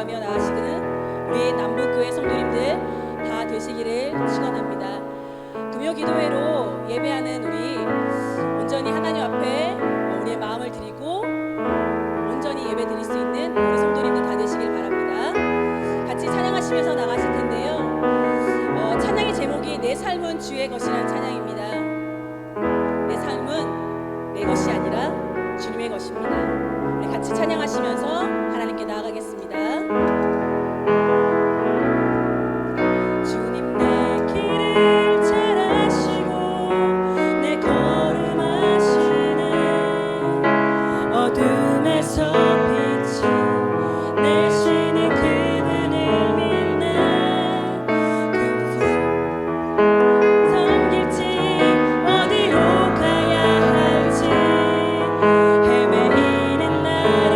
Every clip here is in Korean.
기도하며 나아가시는 우리 남북교회 성도님들 다 되시기를 축원합니다. 금요기도회로 예배하는 우리 온전히 하나님 앞에 우리의 마음을 드리고 온전히 예배 드릴 수 있는 우리 성도님들 다 되시길 바랍니다. 같이 찬양하시면서 나가실 텐데요. 찬양의 제목이 내 삶은 주의 것이라는 찬양입니다. 내 삶은 내 것이 아니라 주님의 것입니다. 우리 같이 찬양하시면서 하나님께 나아가겠습니다. 주님 내 길을 잘 아시고 내 걸음 아시네. 어둠에서 빛이 내시는 그분을 믿네. 그분 섬길지 어디로 가야 할지 헤매이는 나를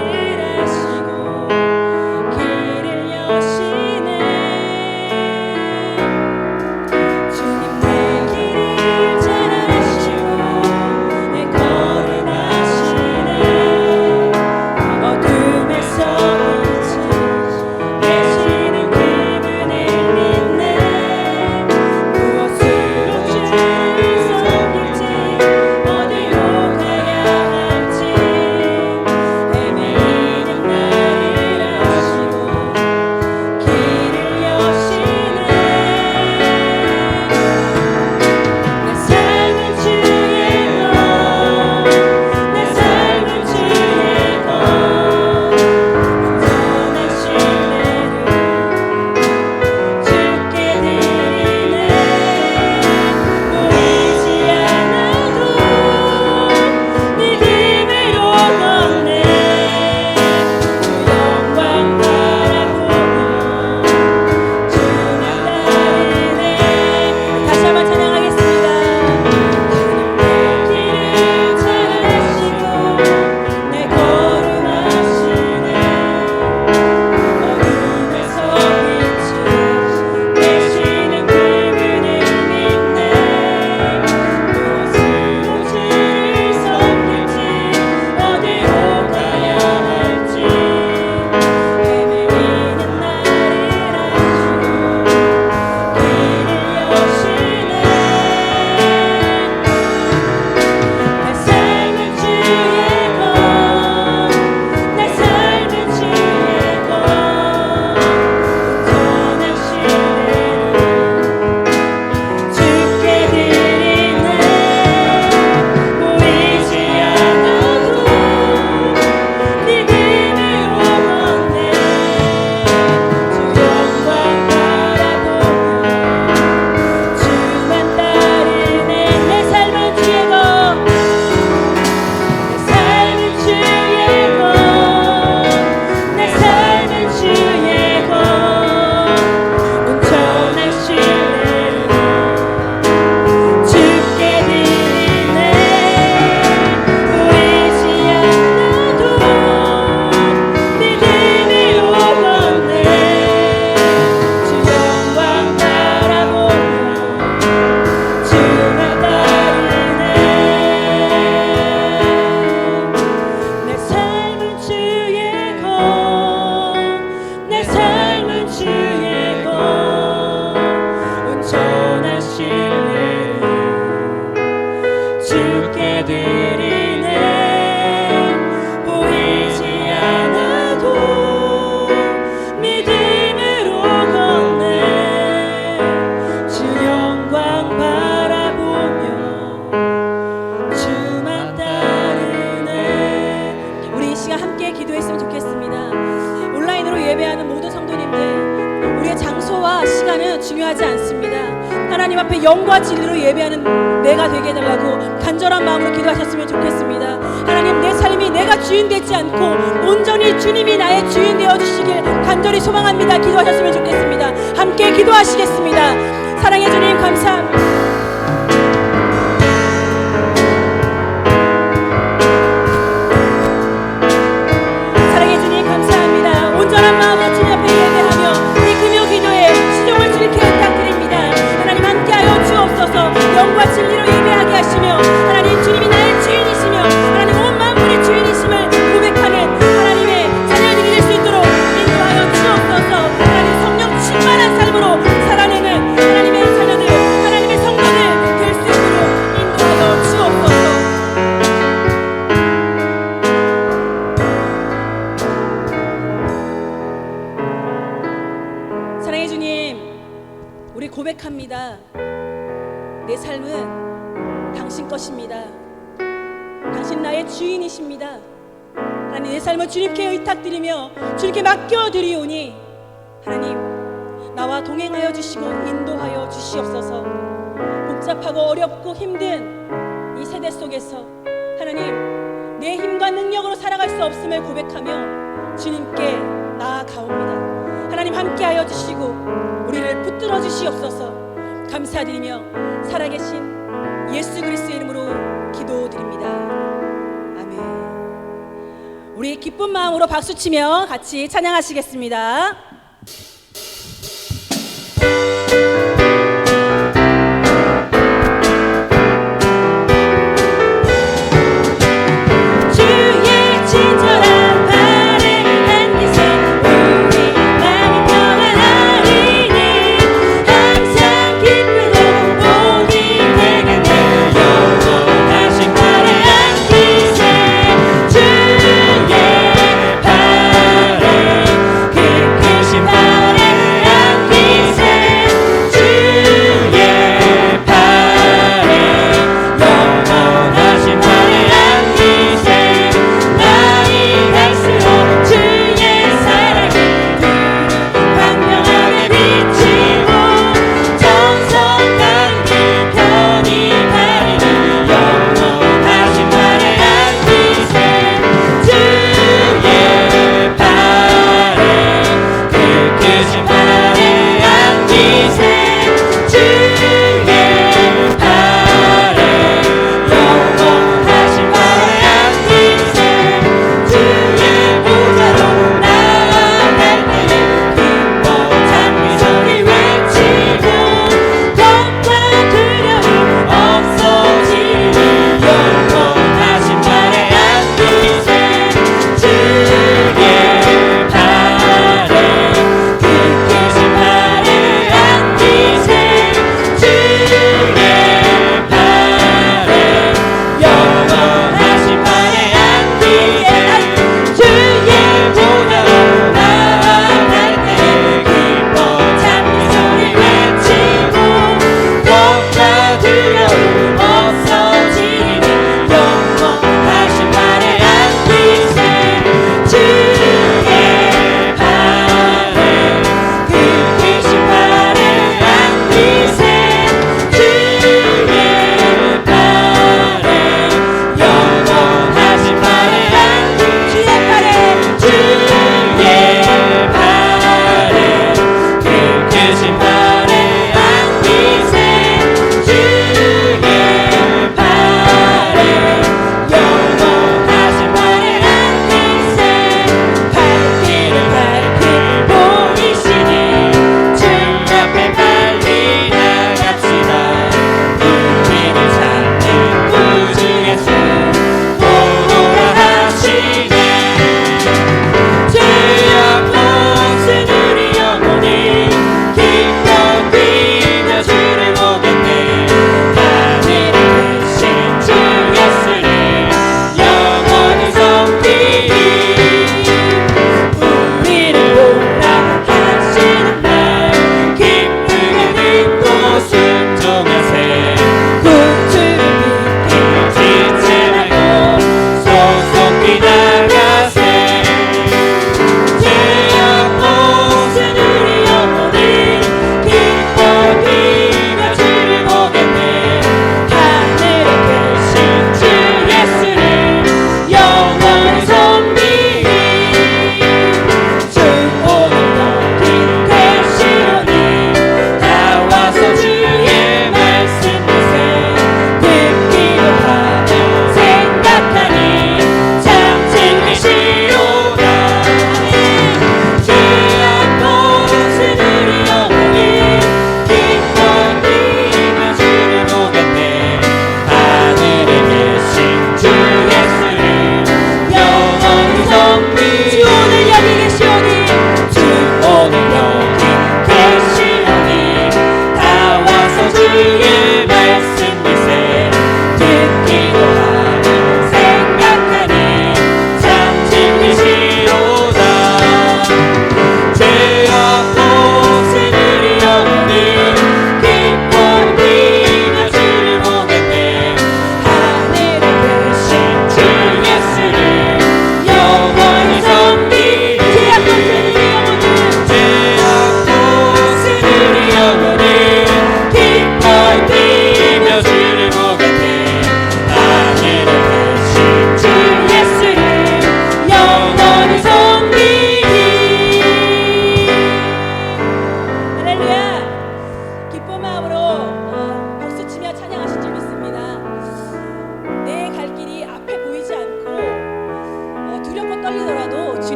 아시고 길을 여시네. 주님 내 길을 잘 아시고 내 걸음 아시네. 어둠에서 빛이 내시는 그분을 믿네. 무엇으로 주를 섬길지 어디로 가야 할지 헤매이는 나를 아시고 길을 여시네. 내 삶은 주의 것, 내 삶은 주의 것. 온전한 신뢰를 주께 드리네. 보이지 않아도 믿음으로 걷네. 주 영광 바라보며 주만 따르네. 다시 한번 찬양하겠습니다. 주님 내 길을 잘 아시고 내 걸음 아시네. 어둠에서 빛이 내시는 그분을 믿네. 무엇으로 주를 섬길지 어디로 가야 할지 헤매이는 나를 아시고 길을 여시네. 내 삶은 주의 것, 내 삶은 주의 것. 온전한 신뢰를 주께 드리네. 보이지 않아도 믿음으로 걷네. 주 영광 바라보며 주만 따르네. 내 삶은 주의 것, 내 삶은 주의 것, 내 삶은 주의 것. 온전한 신뢰를 주께 드리네. 보이지 않아도 믿음으로 걷네. 주 영광 바라보며 주만 따르네. 내 삶은 주의 것, 내 삶은 주의 것. 온전한 신뢰를 주께 드리네. 보이지 않아도 믿음으로 걷네. 주 영광 바라보며 주만 따르네. 우리 이 시간 함께 기도했으면 좋겠습니다. 온라인으로 예배하는 모든 성도님들, 우리의 장소와 시간은 중요하지 않습니다. 하나님 앞에 영과 진리로 예배하는 내가 되게 해달라고 간절한 마음으로 기도하셨으면 좋겠습니다. 하나님, 내 삶이 내가 주인 되지 않고 온전히 주님이 나의 주인 되어주시길 간절히 소망합니다. 기도하셨으면 좋겠습니다. 함께 기도하시겠습니다. 사랑해 주님 감사합니다. 사랑해 주님 감사합니다. 온전한 마음으로 주님 앞에 예배하며 이 금요기도에 시종을 주님께 부탁드립니다. 하나님 함께하여 주옵소서. 영과 진리로 예배하게 하시며 하나님 주님이 나의 주인이시며 하나님 온 만물의 주인이심을 고백하는 하나님의 자녀들이 될 수 있도록 인도하여 주옵소서. 나의 주인이십니다. 하나님, 내 삶을 주님께 의탁드리며 주님께 맡겨드리오니 하나님, 나와 동행하여 주시고 인도하여 주시옵소서. 복잡하고 어렵고 힘든 이 세대 속에서 하나님, 내 힘과 능력으로 살아갈 수 없음을 고백하며 주님께 나아가옵니다. 하나님, 함께하여 주시고 우리를 붙들어 주시옵소서. 감사드리며 살아계신 예수 그리스도의 이름으로 기도드립니다. 아멘. 우리 기쁜 마음으로 박수치며 같이 찬양하시겠습니다. 주의 발에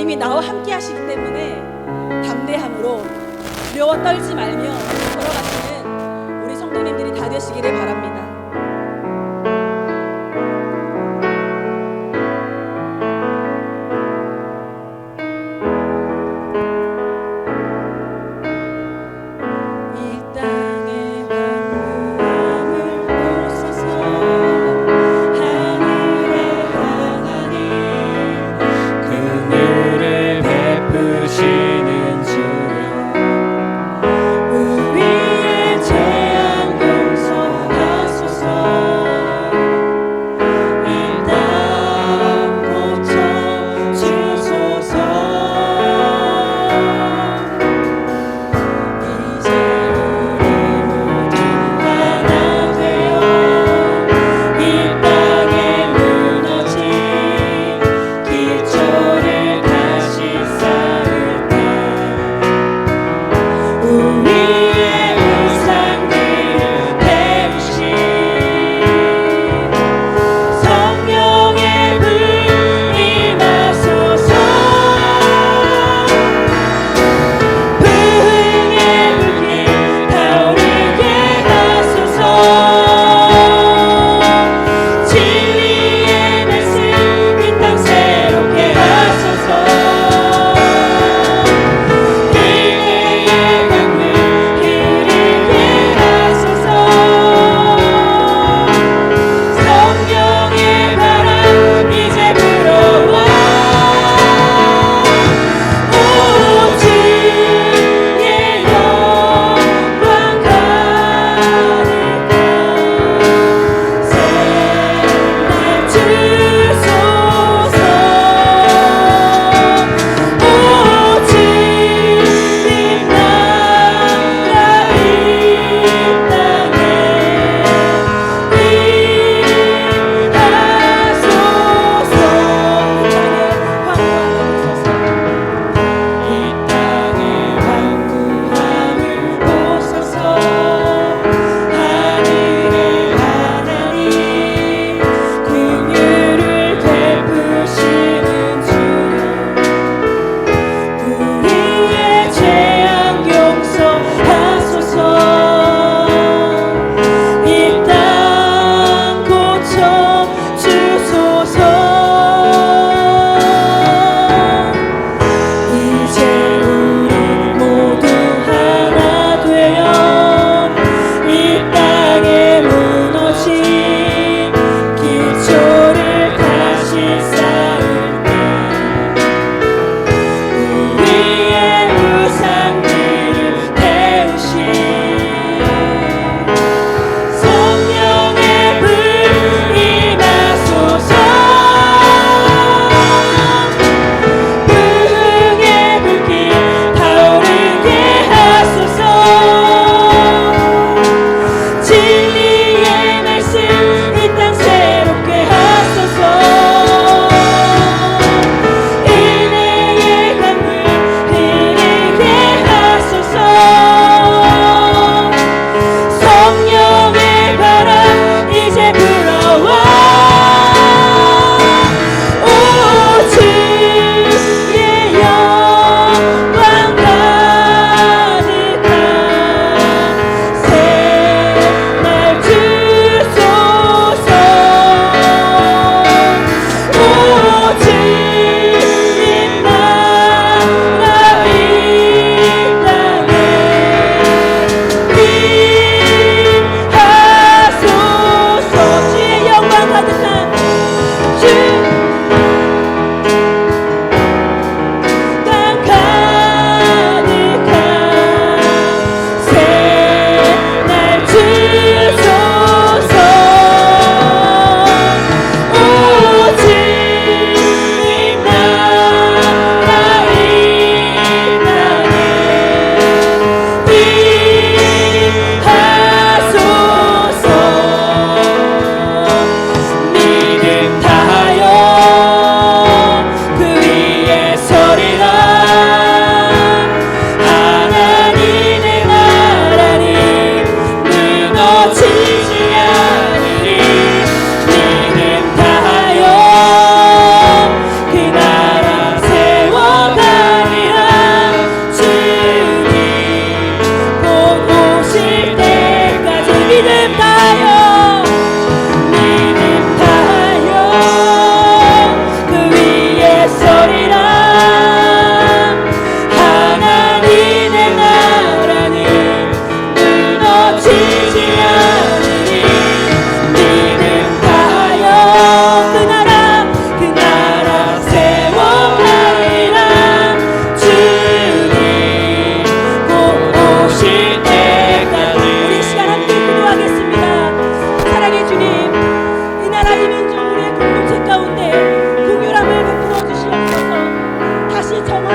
주님이 나와 함께 하시기 때문에 담대함으로 두려워 떨지 말며 걸어가시는 우리 성도님들이 다 되시기를 바랍니다. 우리의 죄악 용서하사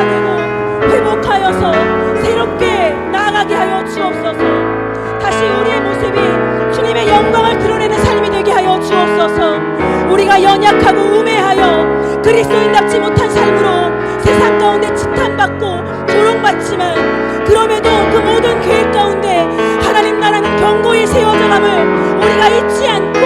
되고 회복하여서 새롭게 나아가게 하여 주옵소서. 다시 우리의 모습이 주님의 영광을 드러내는 삶이 되게 하여 주옵소서. 우리가 연약하고 우매하여 그리스도인답지 못한 삶으로 세상 가운데 지탄받고 조롱받지만 그럼에도 그 모든 계획 가운데 하나님 나라는 견고히 세워져감을 우리가 잊지 않고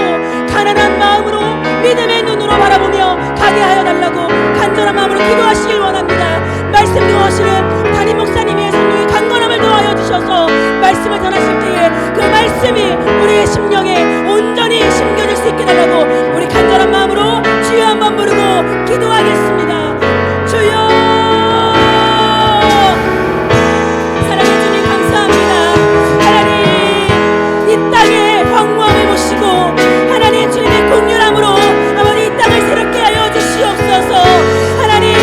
가난한 마음으로 믿음의 눈으로 바라보며 가게 하여 달라고 간절한 마음으로 기도하시길 원합니다. 말씀 도우시는 담임 목사님의 성령의 강건함을 도하여 주셔서 말씀을 전하실 때에 그 말씀이 우리의 심령에 온전히 심겨질 수 있게 달라고 우리 간절한 마음으로 주여 한번 부르고 기도하겠습니다. 주여, 사랑의 주님 감사합니다. 하나님, 이 땅의 황무함을 보시고 하나님 주님의 긍휼함으로 아버지 이 땅을 새롭게 하여 주시옵소서. 하나님,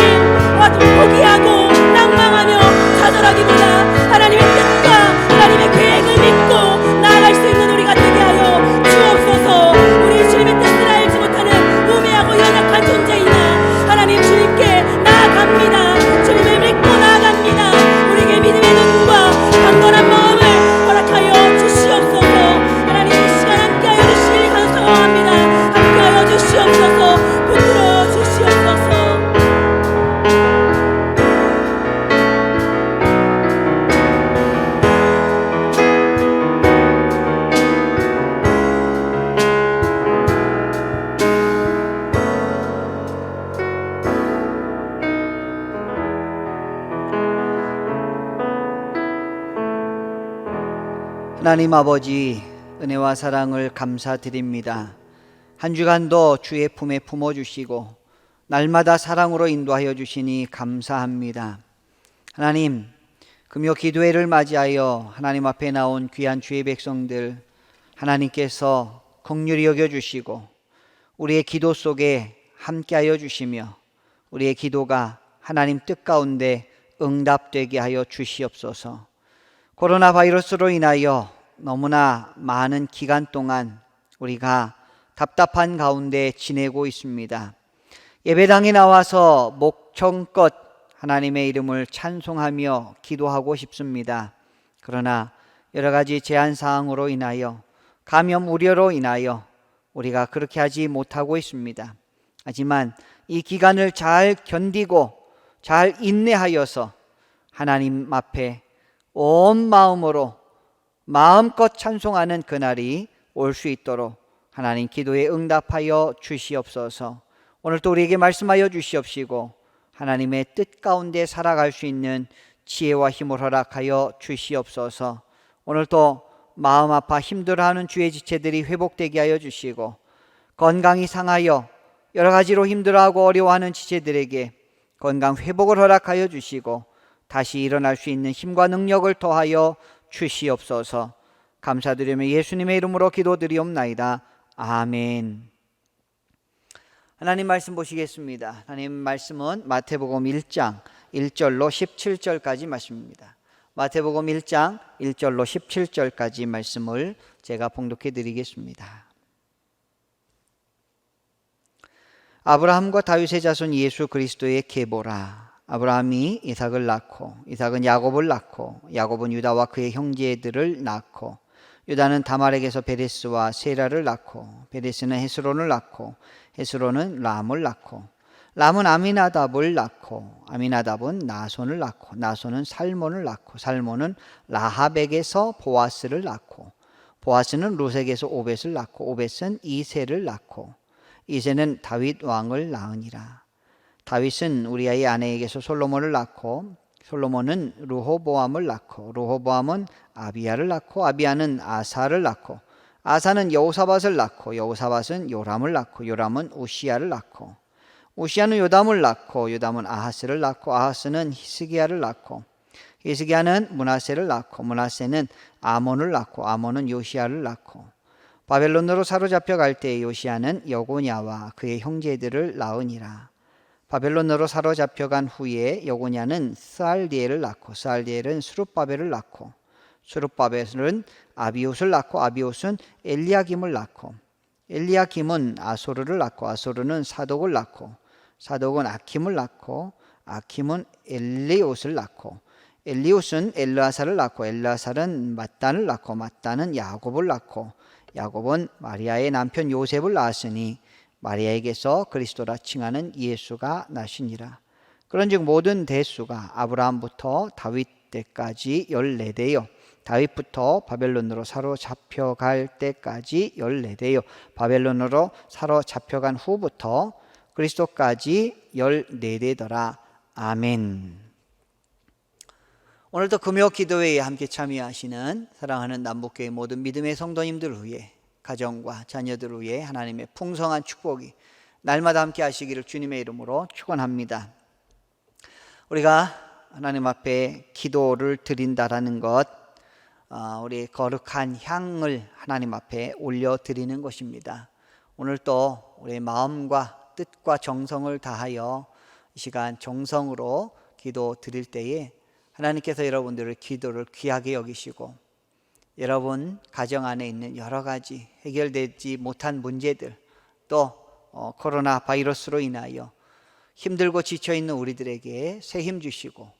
포기하고 낭망하며 좌절하기보다 하나님의 뜻과 하나님의 계획을 믿고 나아갈 수 있는 우리가 되게 하여 주옵소서. 우리 주님의 뜻을 알지 못하는 우매하고 연약한 존재이나 하나님 주님께 나아갑니다. 주님을 믿고 나아갑니다. 우리에게 믿음의 눈과 강건한 마음을 허락하여 주시옵소서. 하나님 이 시간 함께하여 주시길 간청합니다. 함께하여 주시옵소서. 붙들어 주시옵소서. 하나님 아버지, 은혜와 사랑을 감사드립니다. 한 주간도 주의 품에 품어주시고 날마다 사랑으로 인도하여 주시니 감사합니다. 하나님, 금요 기도회를 맞이하여 하나님 앞에 나온 귀한 주의 백성들 하나님께서 긍휼히 여겨주시고 우리의 기도 속에 함께하여 주시며 우리의 기도가 하나님 뜻 가운데 응답되게 하여 주시옵소서. 코로나 바이러스로 인하여 너무나 많은 기간 동안 우리가 답답한 가운데 지내고 있습니다. 예배당에 나와서 목청껏 하나님의 이름을 찬송하며 기도하고 싶습니다. 그러나 여러 가지 제한 사항으로 인하여 감염 우려로 인하여 우리가 그렇게 하지 못하고 있습니다. 하지만 이 기간을 잘 견디고 잘 인내하여서 하나님 앞에 온 마음으로 마음껏 찬송하는 그날이 올 수 있도록 하나님 기도에 응답하여 주시옵소서. 오늘도 우리에게 말씀하여 주시옵시고 하나님의 뜻 가운데 살아갈 수 있는 지혜와 힘을 허락하여 주시옵소서. 오늘도 마음 아파 힘들어하는 주의 지체들이 회복되게 하여 주시고 건강이 상하여 여러 가지로 힘들어하고 어려워하는 지체들에게 건강 회복을 허락하여 주시고 다시 일어날 수 있는 힘과 능력을 더하여 주시옵소서. 감사드리며 예수님의 이름으로 기도드리옵나이다. 아멘. 하나님 말씀 보시겠습니다. 하나님 말씀은 마태복음 1장 1절로 17절까지 말씀입니다. 마태복음 1장 1절로 17절까지 말씀을 제가 봉독해 드리겠습니다. 아브라함과 다윗의 자손 예수 그리스도의 계보라. 아브라함이 이삭을 낳고 이삭은 야곱을 낳고 야곱은 유다와 그의 형제들을 낳고 유다는 다말에게서 베레스와 세라를 낳고 베레스는 헤스론을 낳고 헤스론은 람을 낳고 람은 아미나답을 낳고 아미나답은 나손을 낳고 나손은 살몬을 낳고 살몬은 라합에게서 보아스를 낳고 보아스는 루색에서 오벳을 낳고 오벳은 이새를 낳고 이새는 다윗 왕을 낳으니라. 다윗은 우리아의 아내에게서 솔로몬을 낳고 솔로몬은 르호보암을 낳고 르호보암은 아비야를 낳고 아비야는 아사를 낳고 아사는 여호사밧을 낳고 여호사밧은 요람을 낳고 요람은 우시야를 낳고 우시야는 요담을 낳고 요담은 아하스를 낳고 아하스는 히스기야를 낳고 히스기야는 므낫세를 낳고 므낫세는 아몬을 낳고 아몬은 요시야를 낳고 바벨론으로 사로잡혀 갈 때 요시야는 여고냐와 그의 형제들을 낳으니라. 바벨론으로 사로잡혀간 후에 여고냐는 스알디엘을 낳고 스알디엘은 스룹바벨을 낳고 스룹바벨은 아비옷을 낳고 아비옷은 엘리야김을 낳고 엘리야김은 아소르를 낳고 아소르는 사독을 낳고 사독은 아킴을 낳고 아킴은 엘레옷을 낳고 엘리옷은 엘르아살을 낳고 엘르아살은 mat단을 낳고 mat단은 야곱을 낳고 야곱은 마리아의 남편 요셉을 낳았으니 마리아에게서 그리스도라 칭하는 예수가 나시니라. 그런즉 모든 대수가 아브라함부터 다윗 때까지 14대요 다윗부터 바벨론으로 사로잡혀갈 때까지 14대요 바벨론으로 사로잡혀간 후부터 그리스도까지 14대더라. 아멘. 오늘도 금요 기도회에 함께 참여하시는 사랑하는 남북교회 모든 믿음의 성도님들 위해 가정과 자녀들 위해 하나님의 풍성한 축복이 날마다 함께 하시기를 주님의 이름으로 축원합니다. 우리가 하나님 앞에 기도를 드린다라는 것, 우리 거룩한 향을 하나님 앞에 올려드리는 것입니다. 오늘 또 우리의 마음과 뜻과 정성을 다하여 이 시간 정성으로 기도 드릴 때에 하나님께서 여러분들의 기도를 귀하게 여기시고 여러분 가정 안에 있는 여러 가지 해결되지 못한 문제들 또 코로나 바이러스로 인하여 힘들고 지쳐있는 우리들에게 새 힘 주시고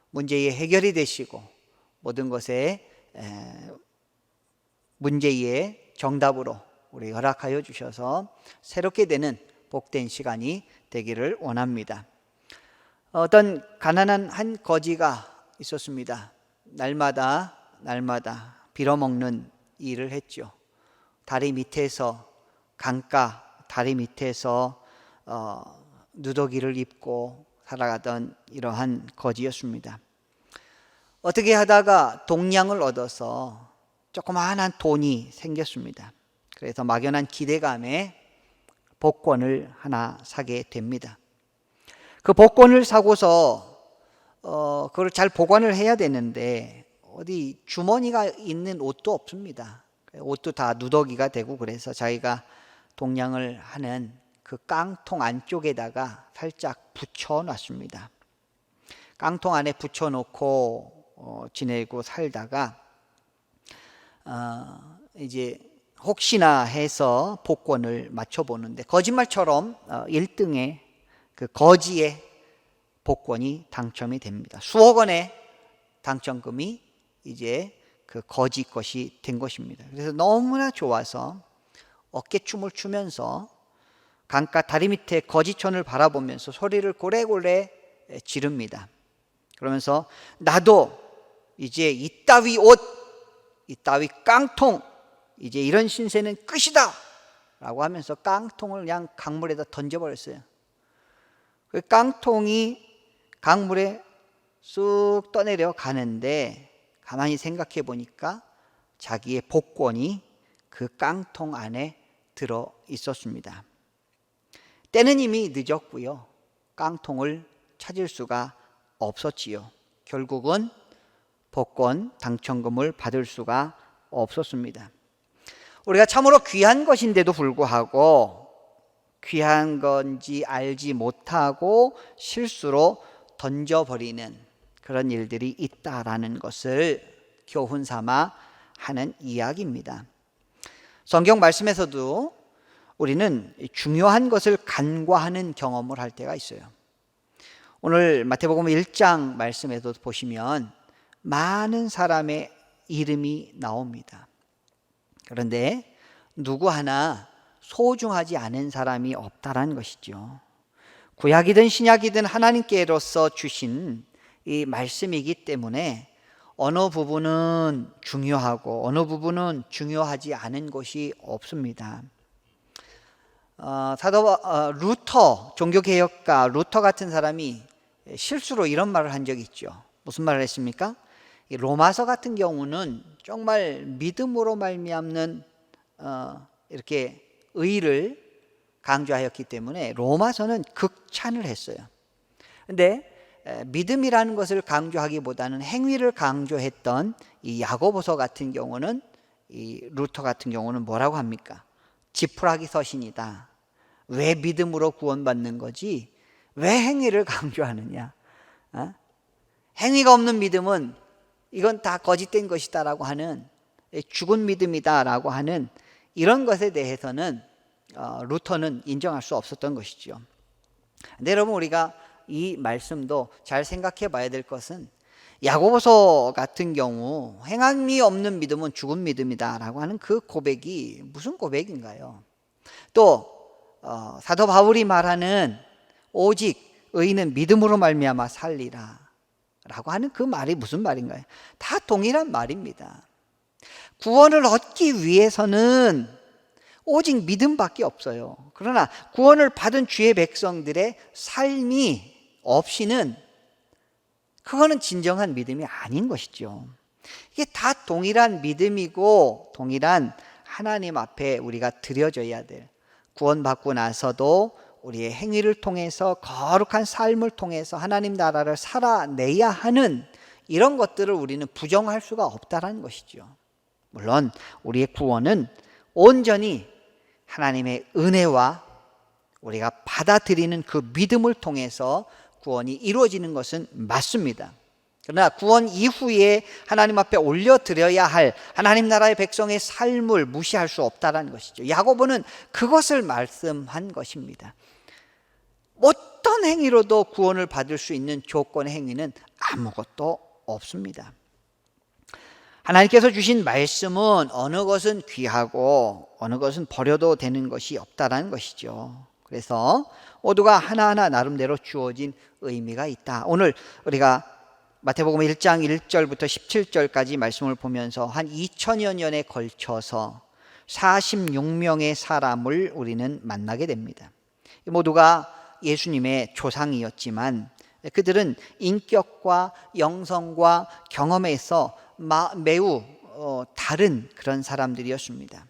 문제의 해결이 되시고 모든 것에 문제의 정답으로 우리 허락하여 주셔서 새롭게 되는 복된 시간이 되기를 원합니다. 어떤 가난한 한 거지가 있었습니다. 날마다 빌어먹는 일을 했죠. 다리 밑에서 강가 다리 밑에서 누더기를 입고 살아가던 이러한 거지였습니다. 어떻게 하다가 동량을 얻어서 조그마한 돈이 생겼습니다. 그래서 막연한 기대감에 복권을 하나 사게 됩니다. 그 복권을 사고서 그걸 잘 보관을 해야 되는데 어디 주머니가 있는 옷도 없습니다. 옷도 다 누더기가 되고 그래서 자기가 동량을 하는 그 깡통 안쪽에다가 살짝 붙여놨습니다. 깡통 안에 붙여놓고 지내고 살다가 이제 혹시나 해서 복권을 맞춰보는데 거짓말처럼 1등에 그 거지의 복권이 당첨이 됩니다. 수억 원의 당첨금이 이제 그 거지 것이 된 것입니다. 그래서 너무나 좋아서 어깨춤을 추면서 강가 다리 밑에 거지촌을 바라보면서 소리를 고래고래 지릅니다. 그러면서 나도 이제 이따위 옷, 이따위 깡통, 이제 이런 신세는 끝이다 라고 하면서 깡통을 그냥 강물에다 던져버렸어요. 그 깡통이 강물에 쑥 떠내려 가는데 가만히 생각해 보니까 자기의 복권이 그 깡통 안에 들어 있었습니다. 때는 이미 늦었고요. 깡통을 찾을 수가 없었지요. 결국은 복권 당첨금을 받을 수가 없었습니다. 우리가 참으로 귀한 것인데도 불구하고 귀한 건지 알지 못하고 실수로 던져버리는 그런 일들이 있다라는 것을 교훈 삼아 하는 이야기입니다. 성경 말씀에서도 우리는 중요한 것을 간과하는 경험을 할 때가 있어요. 오늘 마태복음 1장 말씀에도 보시면 많은 사람의 이름이 나옵니다. 그런데 누구 하나 소중하지 않은 사람이 없다라는 것이죠. 구약이든 신약이든 하나님께로서 주신 이 말씀이기 때문에 어느 부분은 중요하고 어느 부분은 중요하지 않은 것이 없습니다. 사도 루터, 종교개혁가 루터 같은 사람이 실수로 이런 말을 한 적이 있죠. 무슨 말을 했습니까? 로마서 같은 경우는 정말 믿음으로 말미암는 이렇게 의를 강조하였기 때문에 로마서는 극찬을 했어요. 그런데 믿음이라는 것을 강조하기보다는 행위를 강조했던 이 야고보서 같은 경우는 이 루터 같은 경우는 뭐라고 합니까? 지푸라기 서신이다. 왜 믿음으로 구원받는 거지? 왜 행위를 강조하느냐? 행위가 없는 믿음은 이건 다 거짓된 것이다라고 하는 죽은 믿음이다라고 하는 이런 것에 대해서는 루터는 인정할 수 없었던 것이죠. 근데 여러분 우리가 이 말씀도 잘 생각해 봐야 될 것은 야고보서 같은 경우 행함이 없는 믿음은 죽은 믿음이다 라고 하는 그 고백이 무슨 고백인가요? 또 사도 바울이 말하는 오직 의인은 믿음으로 말미암아 살리라 라고 하는 그 말이 무슨 말인가요? 다 동일한 말입니다. 구원을 얻기 위해서는 오직 믿음밖에 없어요. 그러나 구원을 받은 주의 백성들의 삶이 없이는 그거는 진정한 믿음이 아닌 것이죠. 이게 다 동일한 믿음이고 동일한 하나님 앞에 우리가 드려져야 될, 구원받고 나서도 우리의 행위를 통해서 거룩한 삶을 통해서 하나님 나라를 살아내야 하는 이런 것들을 우리는 부정할 수가 없다는 것이죠. 물론 우리의 구원은 온전히 하나님의 은혜와 우리가 받아들이는 그 믿음을 통해서 구원이 이루어지는 것은 맞습니다. 그러나 구원 이후에 하나님 앞에 올려드려야 할 하나님 나라의 백성의 삶을 무시할 수 없다는 것이죠. 야고보는 그것을 말씀한 것입니다. 어떤 행위로도 구원을 받을 수 있는 조건의 행위는 아무것도 없습니다. 하나님께서 주신 말씀은 어느 것은 귀하고 어느 것은 버려도 되는 것이 없다는 것이죠. 그래서 모두가 하나하나 나름대로 주어진 의미가 있다. 오늘 우리가 마태복음 1장 1절부터 17절까지 말씀을 보면서 한 2000여 년에 걸쳐서 46명의 사람을 우리는 만나게 됩니다. 모두가 예수님의 조상이었지만 그들은 인격과 영성과 경험에서 매우 다른 그런 사람들이었습니다.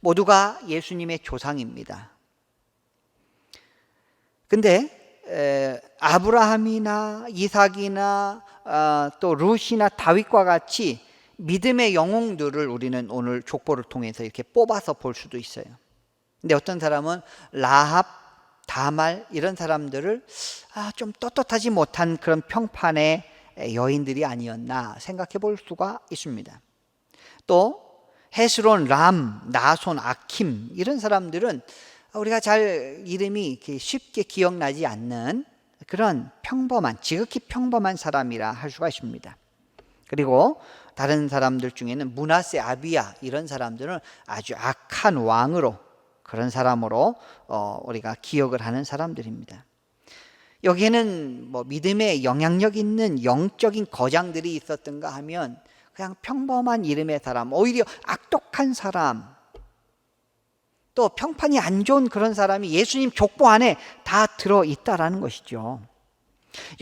모두가 예수님의 조상입니다. 근데 아브라함이나 이삭이나 또 룻이나 다윗과 같이 믿음의 영웅들을 우리는 오늘 족보를 통해서 이렇게 뽑아서 볼 수도 있어요. 근데 어떤 사람은 라합, 다말 이런 사람들을 좀 떳떳하지 못한 그런 평판의 여인들이 아니었나 생각해 볼 수가 있습니다. 또 헤스론, 람, 나손, 아킴 이런 사람들은 우리가 잘 이름이 이렇게 쉽게 기억나지 않는 그런 평범한, 지극히 평범한 사람이라 할 수가 있습니다. 그리고 다른 사람들 중에는 므낫세, 아비야 이런 사람들은 아주 악한 왕으로, 그런 사람으로 우리가 기억을 하는 사람들입니다. 여기에는 뭐 믿음에 영향력 있는 영적인 거장들이 있었던가 하면 그냥 평범한 이름의 사람, 오히려 악독한 사람, 또 평판이 안 좋은 그런 사람이 예수님 족보 안에 다 들어있다라는 것이죠.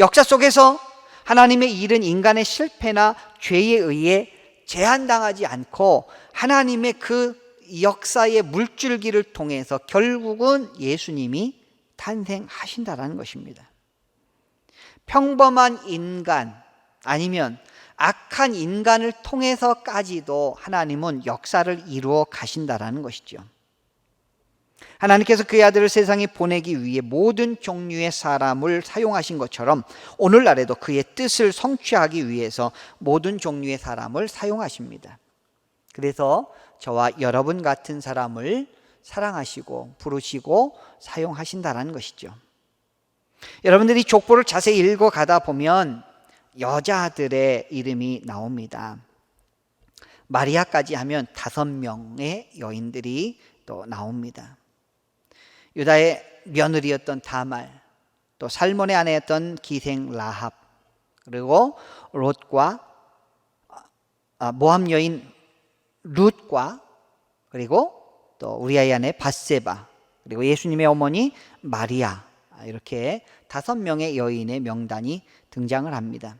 역사 속에서 하나님의 일은 인간의 실패나 죄에 의해 제한당하지 않고 하나님의 그 역사의 물줄기를 통해서 결국은 예수님이 탄생하신다라는 것입니다. 평범한 인간 아니면 악한 인간을 통해서까지도 하나님은 역사를 이루어 가신다라는 것이죠. 하나님께서 그의 아들을 세상에 보내기 위해 모든 종류의 사람을 사용하신 것처럼 오늘날에도 그의 뜻을 성취하기 위해서 모든 종류의 사람을 사용하십니다. 그래서 저와 여러분 같은 사람을 사랑하시고 부르시고 사용하신다는 것이죠. 여러분들이 족보를 자세히 읽어가다 보면 여자들의 이름이 나옵니다. 마리아까지 하면 5명의 여인들이 또 나옵니다. 유다의 며느리였던 다말, 또 살몬의 아내였던 기생 라합, 그리고 롯과 모압 여인 룻과 그리고 또 우리아의 아내 밧세바, 그리고 예수님의 어머니 마리아, 이렇게 5명의 여인의 명단이 등장을 합니다.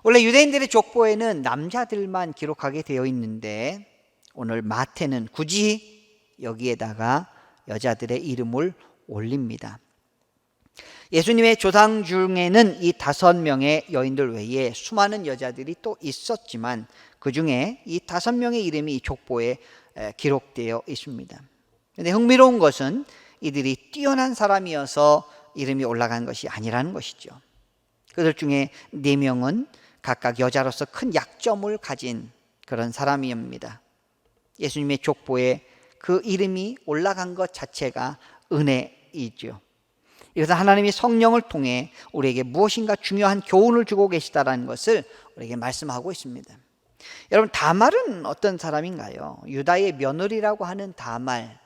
원래 유대인들의 족보에는 남자들만 기록하게 되어 있는데 오늘 마태는 굳이 여기에다가 여자들의 이름을 올립니다. 예수님의 조상 중에는 이 5명의 여인들 외에 수많은 여자들이 또 있었지만 그 중에 이 5명의 이름이 이 족보에 기록되어 있습니다. 그런데 흥미로운 것은 이들이 뛰어난 사람이어서 이름이 올라간 것이 아니라는 것이죠. 그들 중에 4명은 각각 여자로서 큰 약점을 가진 그런 사람입니다. 예수님의 족보에 그 이름이 올라간 것 자체가 은혜이죠. 이것은 하나님이 성령을 통해 우리에게 무엇인가 중요한 교훈을 주고 계시다라는 것을 우리에게 말씀하고 있습니다. 여러분, 다말은 어떤 사람인가요? 유다의 며느리라고 하는 다말,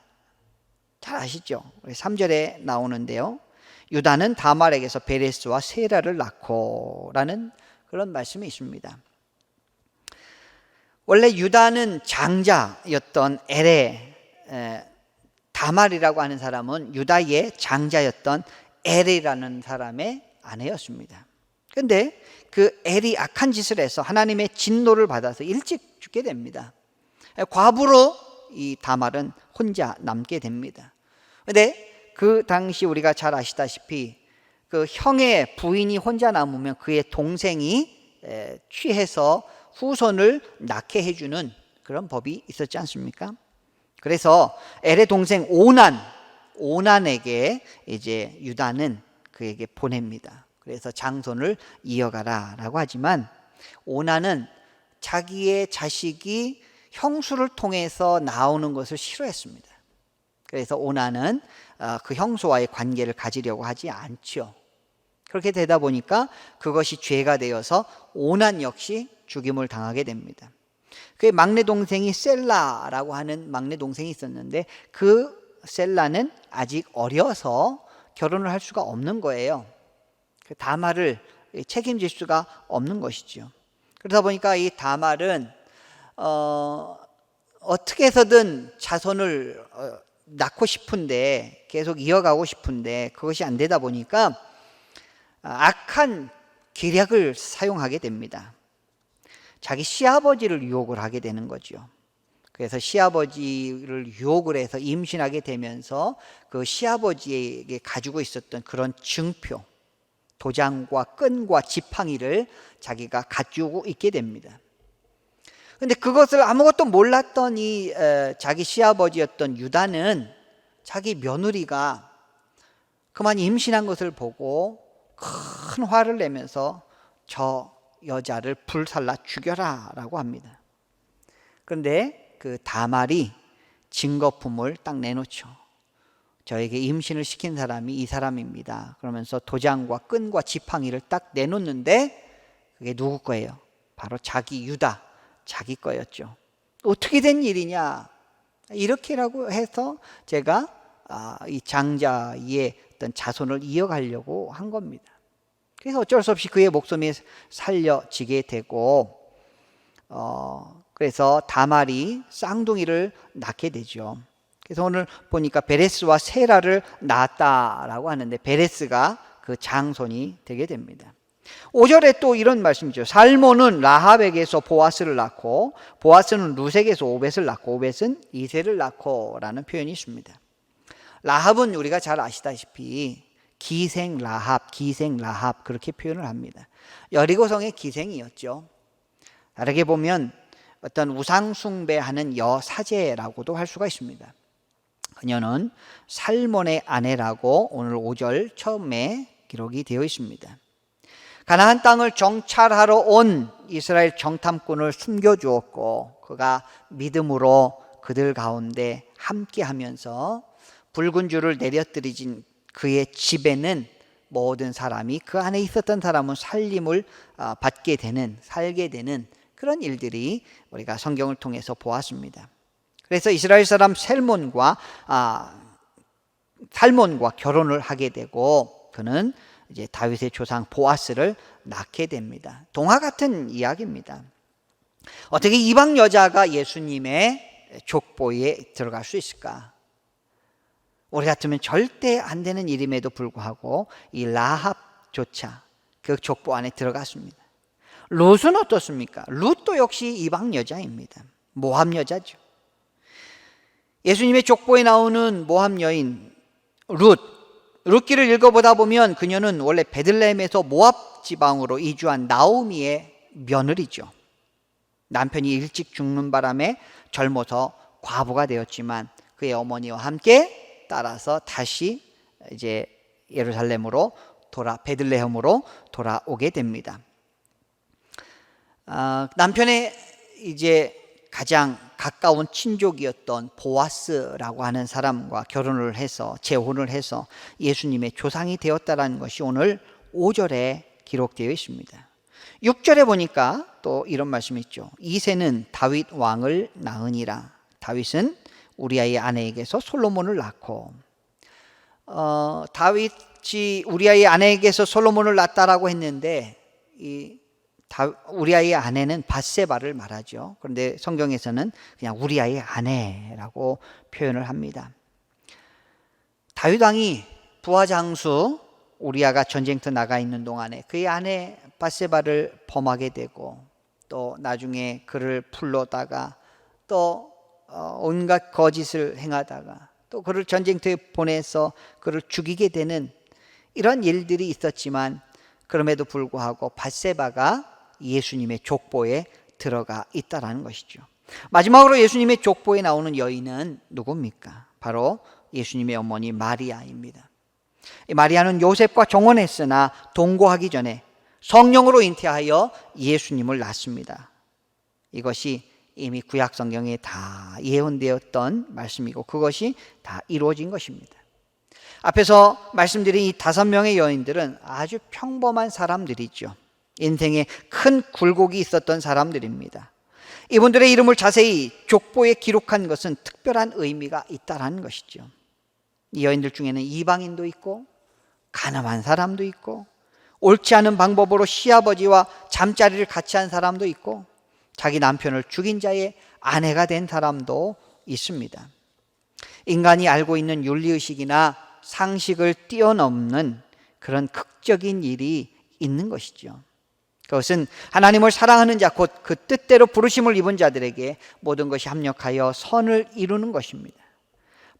잘 아시죠? 3절에 나오는데요. 유다는 다말에게서 베레스와 세라를 낳고 라는 그런 말씀이 있습니다. 원래 유다는 장자였던 다말이라고 하는 사람은 유다의 장자였던 엘이라는 사람의 아내였습니다. 그런데 그 엘이 악한 짓을 해서 하나님의 진노를 받아서 일찍 죽게 됩니다. 과부로 이 다말은 혼자 남게 됩니다. 그런데 그 당시 우리가 잘 아시다시피 그 형의 부인이 혼자 남으면 그의 동생이 취해서 후손을 낳게 해주는 그런 법이 있었지 않습니까? 그래서 엘의 동생 오난에게 이제 유다는 그에게 보냅니다. 그래서 장손을 이어가라라고 하지만 오난은 자기의 자식이 형수를 통해서 나오는 것을 싫어했습니다. 그래서 오난은 그 형수와의 관계를 가지려고 하지 않죠. 그렇게 되다 보니까 그것이 죄가 되어서 오난 역시 죽임을 당하게 됩니다. 그의 막내 동생이 셀라라고 하는 막내 동생이 있었는데 그 셀라는 아직 어려서 결혼을 할 수가 없는 거예요. 그 다말을 책임질 수가 없는 것이죠. 그러다 보니까 이 다말은 어떻게 해서든 자손을 낳고 싶은데 계속 이어가고 싶은데 그것이 안 되다 보니까 악한 계략을 사용하게 됩니다. 자기 시아버지를 유혹을 하게 되는 거죠. 그래서 시아버지를 유혹을 해서 임신하게 되면서 그 시아버지에게 가지고 있었던 그런 증표, 도장과 끈과 지팡이를 자기가 가지고 있게 됩니다. 그런데 그것을 아무것도 몰랐던 이 자기 시아버지였던 유다는 자기 며느리가 그만 임신한 것을 보고 큰 화를 내면서 저 여자를 불살라 죽여라 라고 합니다. 그런데 그 다말이 증거품을 딱 내놓죠. 저에게 임신을 시킨 사람이 이 사람입니다. 그러면서 도장과 끈과 지팡이를 딱 내놓는데 그게 누구 거예요? 바로 자기 유다, 자기 거였죠. 어떻게 된 일이냐? 이렇게라고 해서 제가 이 장자의 어떤 자손을 이어가려고 한 겁니다. 그래서 어쩔 수 없이 그의 목숨이 살려지게 되고 그래서 다말이 쌍둥이를 낳게 되죠. 그래서 오늘 보니까 베레스와 세라를 낳았다라고 하는데 베레스가 그 장손이 되게 됩니다. 5절에 또 이런 말씀이죠. 살몬은 라합에게서 보아스를 낳고 보아스는 룻에게서 오벳을 낳고 오벳은 이새를 낳고 라는 표현이 있습니다. 라합은 우리가 잘 아시다시피 기생 라합 그렇게 표현을 합니다. 여리고성의 기생이었죠. 다르게 보면 어떤 우상 숭배하는 여사제라고도 할 수가 있습니다. 그녀는 살몬의 아내라고 오늘 5절 처음에 기록이 되어 있습니다. 가나안 땅을 정찰하러 온 이스라엘 정탐꾼을 숨겨주었고 그가 믿음으로 그들 가운데 함께하면서 붉은 줄을 내려뜨리진 그의 집에는 모든 사람이 그 안에 있었던 사람은 살림을 받게 되는 살게 되는 그런 일들이 우리가 성경을 통해서 보았습니다. 그래서 이스라엘 사람 살몬과 결혼을 하게 되고 그는 이제 다윗의 조상 보아스를 낳게 됩니다. 동화 같은 이야기입니다. 어떻게 이방 여자가 예수님의 족보에 들어갈 수 있을까? 우리 같으면 절대 안 되는 일임에도 불구하고 이 라합조차 그 족보 안에 들어갔습니다. 룻은 어떻습니까? 룻도 역시 이방 여자입니다. 모함 여자죠. 예수님의 족보에 나오는 모함 여인 룻기를 읽어보다 보면 그녀는 원래 베들레헴에서 모압 지방으로 이주한 나오미의 며느리죠. 남편이 일찍 죽는 바람에 젊어서 과부가 되었지만 그의 어머니와 함께 따라서 다시 이제 예루살렘으로 베들레헴으로 돌아오게 됩니다. 남편의 이제 가장 가까운 친족이었던 보아스라고 하는 사람과 결혼을 해서 재혼을 해서 예수님의 조상이 되었다라는 것이 오늘 5절에 기록되어 있습니다. 6절에 보니까 또 이런 말씀이 있죠. 이새는 다윗 왕을 낳으니라. 다윗은 우리아의 아내에게서 솔로몬을 낳고, 다윗이 우리아의 아내에게서 솔로몬을 낳았다라고 했는데 우리아의 아내는 밧세바를 말하죠. 그런데 성경에서는 그냥 우리아의 아내라고 표현을 합니다. 다윗 왕이 부하 장수 우리아가 전쟁터 나가 있는 동안에 그의 아내 밧세바를 범하게 되고, 또 나중에 그를 불러다가 또 온갖 거짓을 행하다가 또 그를 전쟁터에 보내서 그를 죽이게 되는 이런 일들이 있었지만, 그럼에도 불구하고 밧세바가 예수님의 족보에 들어가 있다라는 것이죠. 마지막으로 예수님의 족보에 나오는 여인은 누굽니까? 바로 예수님의 어머니 마리아입니다. 이 마리아는 요셉과 정혼했으나 동거하기 전에 성령으로 잉태하여 예수님을 낳습니다. 이것이 이미 구약 성경에 다 예언되었던 말씀이고 그것이 다 이루어진 것입니다. 앞에서 말씀드린 이 5명의 여인들은 아주 평범한 사람들이죠. 인생에 큰 굴곡이 있었던 사람들입니다. 이분들의 이름을 자세히 족보에 기록한 것은 특별한 의미가 있다는 것이죠. 이 여인들 중에는 이방인도 있고 가늠한 사람도 있고 옳지 않은 방법으로 시아버지와 잠자리를 같이 한 사람도 있고 자기 남편을 죽인 자의 아내가 된 사람도 있습니다. 인간이 알고 있는 윤리의식이나 상식을 뛰어넘는 그런 극적인 일이 있는 것이죠. 그것은 하나님을 사랑하는 자, 곧 그 뜻대로 부르심을 입은 자들에게 모든 것이 합력하여 선을 이루는 것입니다.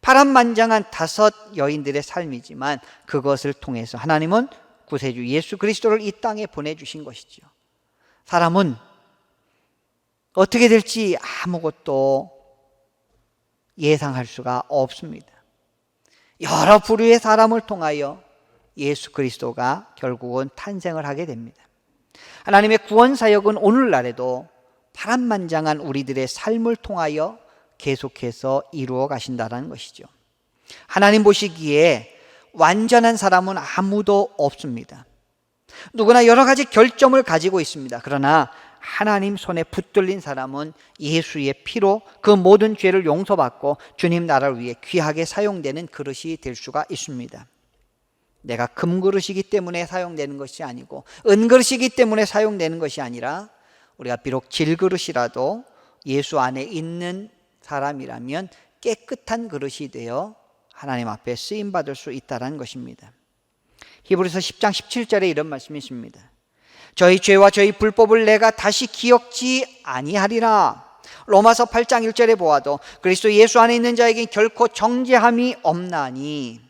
파란만장한 5 여인들의 삶이지만 그것을 통해서 하나님은 구세주 예수 그리스도를 이 땅에 보내주신 것이죠. 사람은 어떻게 될지 아무것도 예상할 수가 없습니다. 여러 부류의 사람을 통하여 예수 그리스도가 결국은 탄생을 하게 됩니다. 하나님의 구원 사역은 오늘날에도 파란만장한 우리들의 삶을 통하여 계속해서 이루어 가신다는 것이죠. 하나님 보시기에 완전한 사람은 아무도 없습니다. 누구나 여러 가지 결점을 가지고 있습니다. 그러나 하나님 손에 붙들린 사람은 예수의 피로 그 모든 죄를 용서받고 주님 나라를 위해 귀하게 사용되는 그릇이 될 수가 있습니다. 내가 금그릇이기 때문에 사용되는 것이 아니고 은그릇이기 때문에 사용되는 것이 아니라 우리가 비록 질그릇이라도 예수 안에 있는 사람이라면 깨끗한 그릇이 되어 하나님 앞에 쓰임받을 수 있다는 것입니다. 히브리서 10장 17절에 이런 말씀이 있습니다. 저희 죄와 저희 불법을 내가 다시 기억지 아니하리라. 로마서 8장 1절에 보아도 그리스도 예수 안에 있는 자에게 결코 정죄함이 없나니.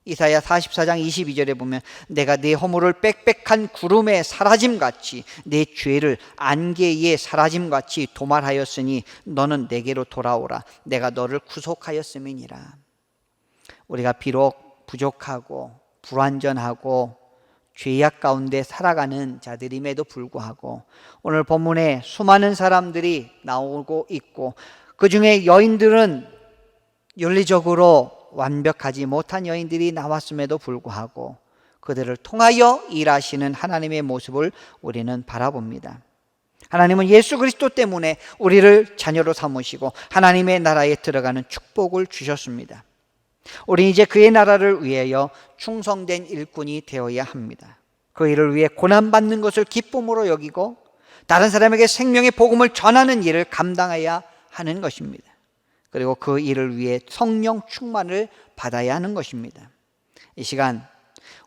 이사야 44장 22절에 보면 내가 네 허물을 빽빽한 구름에 사라짐같이 내 죄를 안개에 사라짐같이 도말하였으니 너는 내게로 돌아오라. 내가 너를 구속하였음이니라. 우리가 비록 부족하고 불완전하고 죄악 가운데 살아가는 자들임에도 불구하고 오늘 본문에 수많은 사람들이 나오고 있고 그 중에 여인들은 윤리적으로 완벽하지 못한 여인들이 나왔음에도 불구하고 그들을 통하여 일하시는 하나님의 모습을 우리는 바라봅니다. 하나님은 예수 그리스도 때문에 우리를 자녀로 삼으시고 하나님의 나라에 들어가는 축복을 주셨습니다. 우리는 이제 그의 나라를 위하여 충성된 일꾼이 되어야 합니다. 그 일을 위해 고난받는 것을 기쁨으로 여기고 다른 사람에게 생명의 복음을 전하는 일을 감당해야 하는 것입니다. 그리고 그 일을 위해 성령 충만을 받아야 하는 것입니다. 이 시간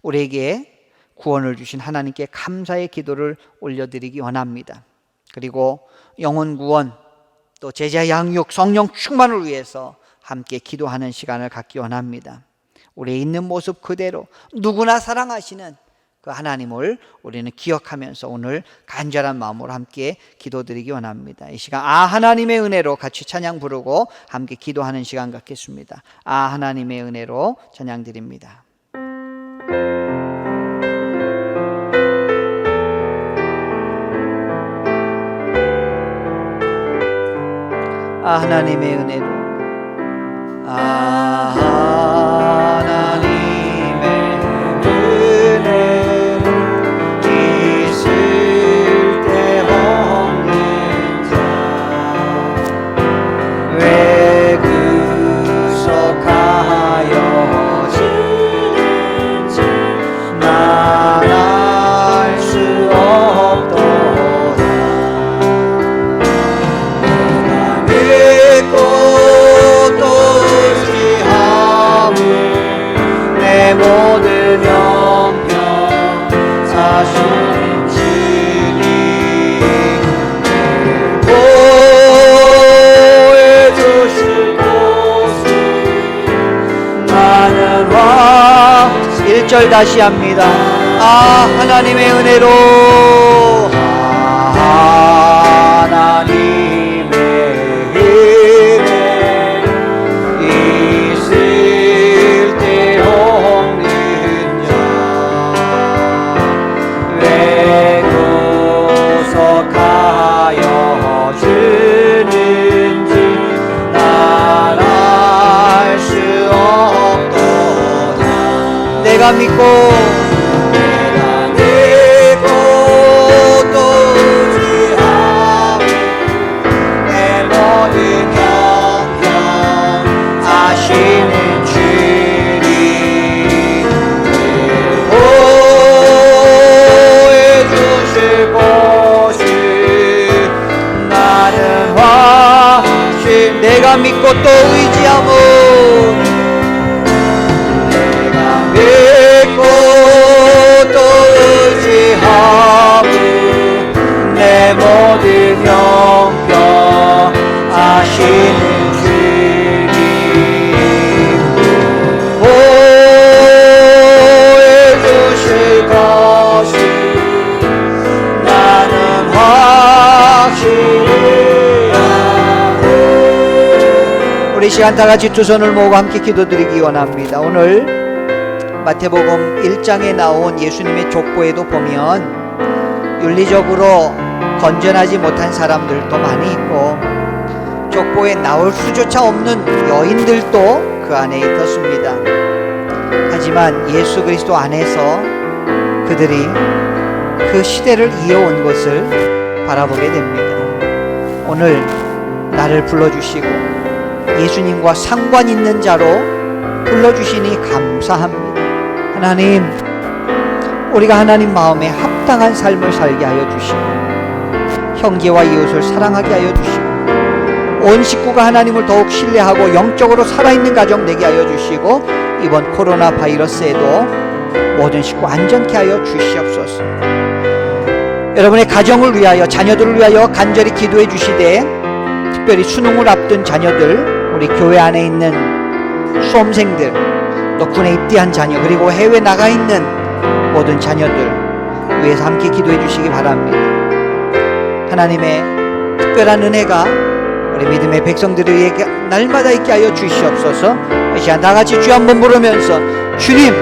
우리에게 구원을 주신 하나님께 감사의 기도를 올려드리기 원합니다. 그리고 영혼 구원 또 제자 양육 성령 충만을 위해서 함께 기도하는 시간을 갖기 원합니다. 우리의 있는 모습 그대로 누구나 사랑하시는 그 하나님을 우리는 기억하면서 오늘 간절한 마음으로 함께 기도드리기 원합니다. 이 시간 하나님의 은혜로 같이 찬양 부르고 함께 기도하는 시간 갖겠습니다. 하나님의 은혜로 찬양 드립니다. 하나님의 은혜로 하나님의 은혜로 있을 때 없는 자 왜 구속하여 주는지 난 알 수 없도다. 믿고 또 의지함은 내 모든 형편 사시는 진리 보호해 주실 곳은 나는 왕 1절 다시 합니다. 하나님의 은혜로 하나님의 은혜로 있을 때 없는 자 왜 구속하여 주는지 난 알 수 없도다. 내가 믿고 또 의지하며 내 모든 형편 아시는 주님 보호해 주실 곳이 나는 확신 내가 믿고 또 의지하며 내가 믿고 또 의지하며 내 모든 형편 아시는 주님 보호해 주실 것이 나는 확신이야. 우리 시간 다 같이 두 손을 모으고 함께 기도드리기 원합니다. 오늘 마태복음 1장에 나온 예수님의 족보에도 보면 윤리적으로 건전하지 못한 사람들도 많이 있고 족보에 나올 수조차 없는 여인들도 그 안에 있었습니다. 하지만 예수 그리스도 안에서 그들이 그 시대를 이어온 것을 바라보게 됩니다. 오늘 나를 불러주시고 예수님과 상관 있는 자로 불러주시니 감사합니다. 하나님, 우리가 하나님 마음에 합당한 삶을 살게 하여 주시고 형제와 이웃을 사랑하게 하여 주시고 온 식구가 하나님을 더욱 신뢰하고 영적으로 살아있는 가정 되게 하여 주시고 이번 코로나 바이러스에도 모든 식구 안전케 하여 주시옵소서. 여러분의 가정을 위하여 자녀들을 위하여 간절히 기도해 주시되 특별히 수능을 앞둔 자녀들, 우리 교회 안에 있는 수험생들, 또 군에 입대한 자녀, 그리고 해외 나가 있는 모든 자녀들 위해서 함께 기도해 주시기 바랍니다. 하나님의 특별한 은혜가 우리 믿음의 백성들에게 날마다 있게 하여 주시옵소서. 이 시간 다 같이 주 한번 부르면서 주님,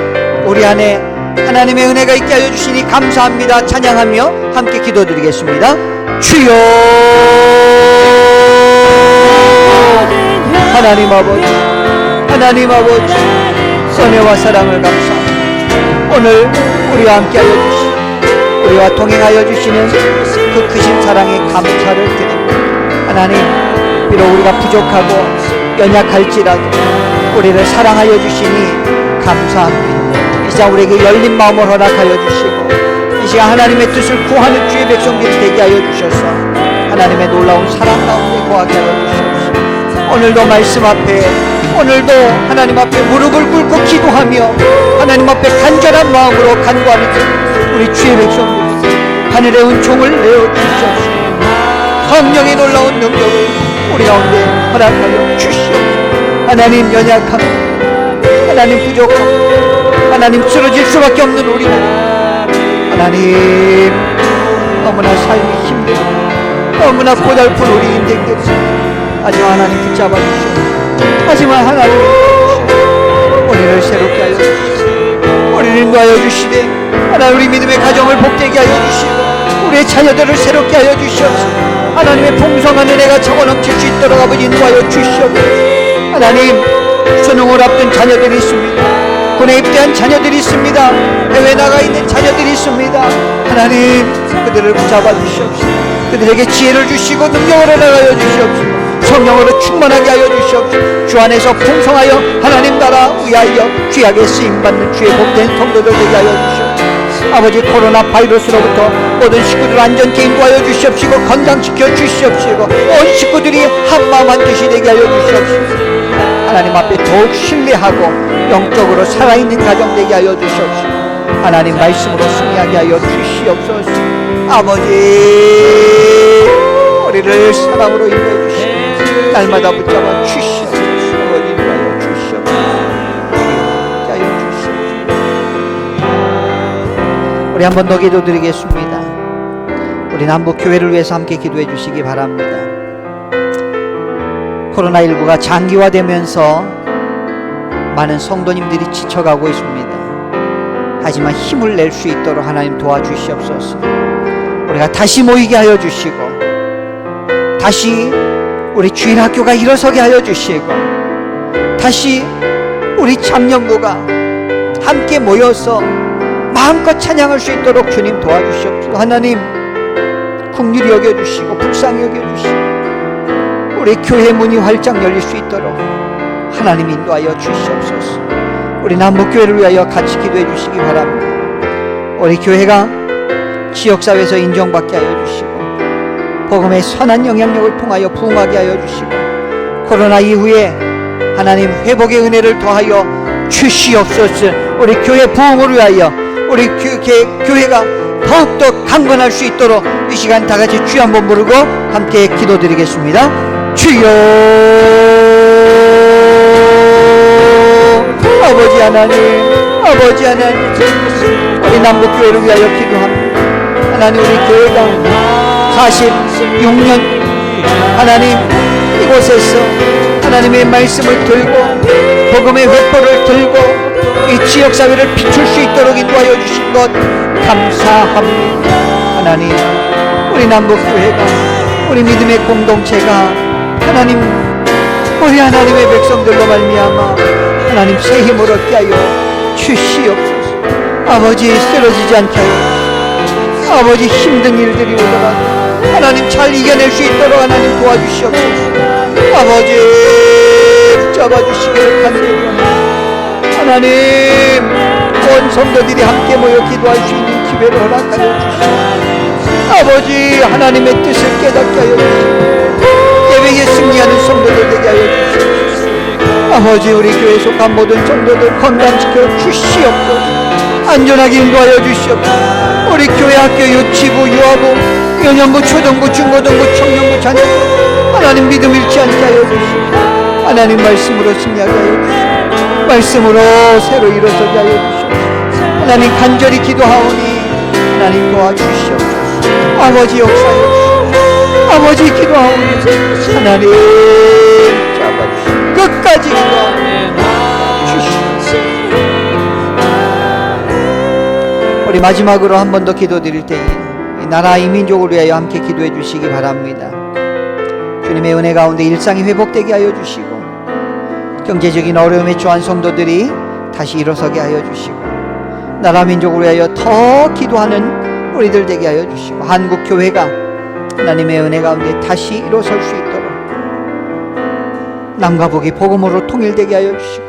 우리 안에 하나님의 은혜가 있게 하여 주시니 감사합니다 찬양하며 함께 기도드리겠습니다. 주여, 하나님 아버지, 하나님 아버지, 은혜와 사랑을 감사합니다. 오늘 우리와 함께 하여 주시고 우리와 동행하여 주시는 그 크신 사랑에 감사를 드립니다. 하나님, 비록 우리가 부족하고 연약할지라도 우리를 사랑하여 주시니 감사합니다. 이 시간 우리에게 열린 마음을 허락하여 주시고 이 시간 하나님의 뜻을 구하는 주의 백성들이 되게 하여 주셔서 하나님의 놀라운 사랑 가운데 거하게 하여 주시옵소서. 오늘도 말씀 앞에, 오늘도 하나님 앞에 무릎을 꿇고 기도하며 하나님 앞에 간절한 마음으로 간구하는 우리 주의 백성들, 하늘의 은총을 내어 주시옵소서. 성령의 놀라운 능력을 우리 가운데 허락하여 주시옵소서. 하나님, 연약함, 하나님 부족함, 하나님 쓰러질 수밖에 없는 우리는 하나님 너무나 삶이 힘들고 너무나 고달픈 우리 인생들, 하지만 하나님 붙잡아 주시옵소서. 하지만 하나님 우리를 새롭게 하여 주시옵소서. 우리를 인도하여 주시되 하나님 우리 믿음의 가정을 복되게 하여 주시고 우리의 자녀들을 새롭게 하여 주시옵소서. 하나님의 풍성한 은혜가 차고 넘칠 수 있도록 아버지 인도하여 주시옵소서. 하나님, 수능을 앞둔 자녀들이 있습니다. 군에 입대한 자녀들이 있습니다. 해외 나가 있는 자녀들이 있습니다. 하나님, 그들을 붙잡아 주시옵소서. 그들에게 지혜를 주시고 능력을 허락하여 주시옵소서. 성령으로 충만하게 하여 주시옵소서. 주 안에서 풍성하여 하나님 나라 위하여 귀하게 쓰임받는 주의 복된 성도들 되게 하여 주시옵소서. 아버지, 코로나 바이러스로부터 모든 식구들 안전케 인도하여 주시옵시고 건강시켜 주시옵시고 온 식구들이 한마음 한뜻이 되게 하여 주시옵소서. 하나님 앞에 더욱 신뢰하고 영적으로 살아있는 가정 되게 하여 주시옵소서. 하나님 말씀으로 승리하게 하여 주시옵소서. 아버지, 우리를 사랑으로 인도해 주시옵소서. 날마다 붙잡아 주시옵소서. 아버지, 인도하여 주시옵소서. 하여 주시옵소서. 우리 한 번 더 기도드리겠습니다. 우리 남북교회를 위해서 함께 기도해 주시기 바랍니다. 코로나19가 장기화되면서 많은 성도님들이 지쳐가고 있습니다. 하지만 힘을 낼 수 있도록 하나님 도와주시옵소서. 우리가 다시 모이게 하여 주시고 다시 우리 주일학교가 일어서게 하여 주시고 다시 우리 참여부가 함께 모여서 마음껏 찬양할 수 있도록 주님 도와주시옵소서. 하나님, 긍휼히 여겨주시고 불쌍히 여겨주시고 우리 교회 문이 활짝 열릴 수 있도록 하나님 인도하여 주시옵소서. 우리 남북교회를 위하여 같이 기도해 주시기 바랍니다. 우리 교회가 지역사회에서 인정받게 하여 주시고 복음의 선한 영향력을 통하여 부흥하게 하여 주시고 코로나 이후에 하나님 회복의 은혜를 더하여 주시옵소서. 우리 교회 부흥을 위하여 우리 교회가 더욱더 강건할 수 있도록 이 시간 다 같이 주여 한번 부르고 함께 기도드리겠습니다. 주여, 아버지 하나님, 아버지 하나님, 우리 남북교회를 위하여 기도합니다. 하나님, 우리 교회가 46년 하나님 이곳에서 하나님의 말씀을 들고 복음의 횃불을 들고 이 지역사회를 비출 수 있도록 인도하여 주신 것 감사합니다. 하나님, 우리 남북교회가 우리 믿음의 공동체가 하나님, 우리 하나님의 백성들로 말미암아 하나님 새 힘을 얻게 하여 주시옵소서. 아버지, 쓰러지지 않게 하여 주시옵소서. 아버지, 힘든 일들이 오더라도 하나님 잘 이겨낼 수 있도록 하나님 도와주시옵소서. 아버지, 붙잡아주시기를 간절히 하나님, 온 성도들이 함께 모여 기도할 수 있는 기회를 허락하여 주시옵소서. 아버지, 하나님의 뜻을 깨닫게 하여 주시옵소서. 예배에 승리하는 성도들 되게 하여 주시옵소서. 아버지, 우리 교회에 속한 모든 성도들 건강시켜 주시옵소서. 안전하게 인도하여 주시옵소서. 우리 교회 학교 유치부, 유아부, 연연부, 초등부, 중고등부, 청년부 자녀들 하나님 믿음 잃지 않게 하여 주시옵소서. 하나님 말씀으로 승리하게 하여 주시옵소서. 말씀으로 새로 일어서게 하여 주시옵소서. 하나님 간절히 기도하오니 하나님 도와주시옵소서. 아버지 역사해 주시옵소서. 아버지 기도하오니 하나님 잡아주시옵소서. 끝까지 기도하오니 주시옵소서. 우리 마지막으로 한 번 더 기도드릴 때에 이 나라 이 민족을 위하여 함께 기도해 주시기 바랍니다. 주님의 은혜 가운데 일상이 회복되게 하여 주시고 경제적인 어려움에 처한 성도들이 다시 일어서게 하여 주시고 나라 민족을 위하여 더 기도하는 우리들 되게 하여 주시고 한국 교회가 하나님의 은혜 가운데 다시 일어설 수 있도록 남과 북이 복음으로 통일되게 하여 주시고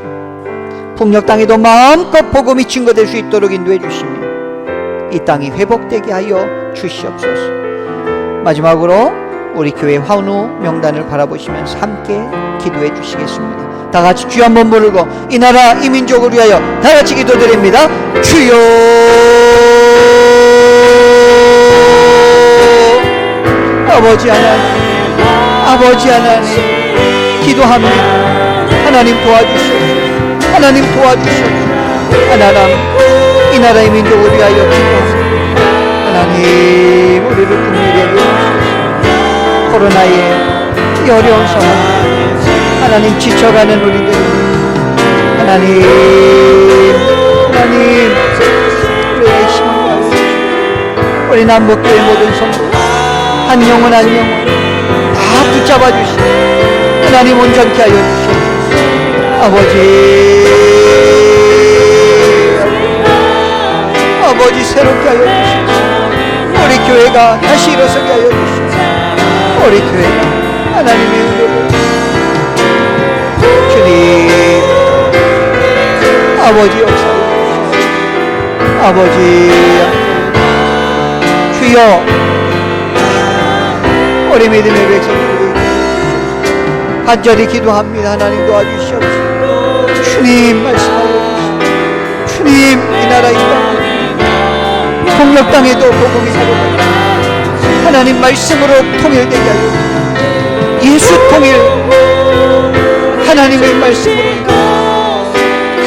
북녘 땅에도 마음껏 복음이 증거될 수 있도록 인도해 주시며 이 땅이 회복되게 하여 주시옵소서. 마지막으로 우리 교회 환우 명단을 바라보시면서 함께 기도해 주시겠습니다. 다 같이 주여 한번 부르고 이 나라 이 민족을 위하여 다 같이 기도드립니다. 주여, 아버지 하나님, 아버지 하나님 기도합니다. 하나님 도와주시옵소서. 하나님 도와주시옵소서. 이 나라의 민족을 위하여 기도합니다. 하나님, 우리를 긍휼히 여겨주시옵소서. 코로나의 이 어려운 상황 하나님 지쳐가는 우리들 하나님 우리에게 힘을 주시옵소서. 우리 남북교회 모든 성도 한 영혼 한 영혼 붙잡아 주시고 하나님 온전케 하여 주시옵소서. 아버지 새롭게 하여 주시옵소서. 우리 교회가 다시 일어서게 하여 주시옵소서. 우리 교회가 하나님의 은혜를 주님 아버지 역사해 주시옵소서. 아버지 주여 우리 믿음의 백성들을 간절히 기도합니다. 하나님 도와주시옵소서. 주님 말씀하여 주시옵소서. 주님 이 나라 이 땅 폭력 땅에도 복음이 사도록 하나님 말씀으로 통일되게 하여 예수 통일 하나님의 말씀으로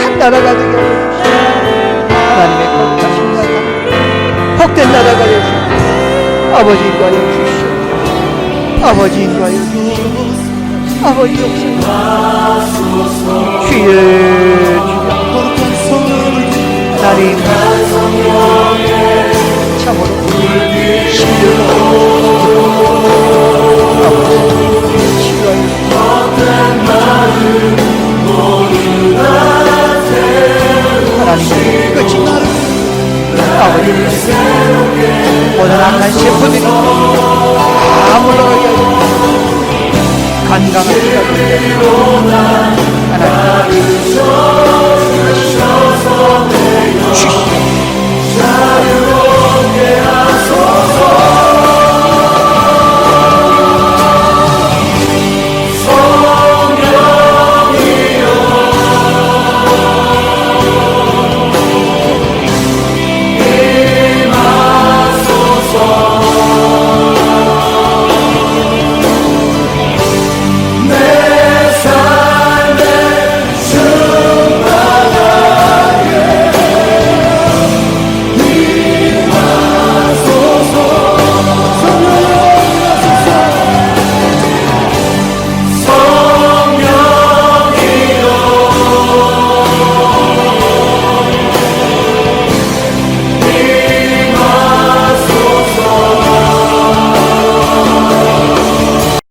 한 나라가 되게 하여 주시옵소서. 하나님의 거룩하신 나라 복된 나라가 되어 주시옵소서. 아버지 인도하여 주시옵소서. 아버지 인도하여 주시옵소서. 아버지 역사 주여 하나님 참으로 하나님 끝이 아버지 모든 악한 세포들이 다 물러가게 하여 건강한 시간을 하나님 주시옵소서.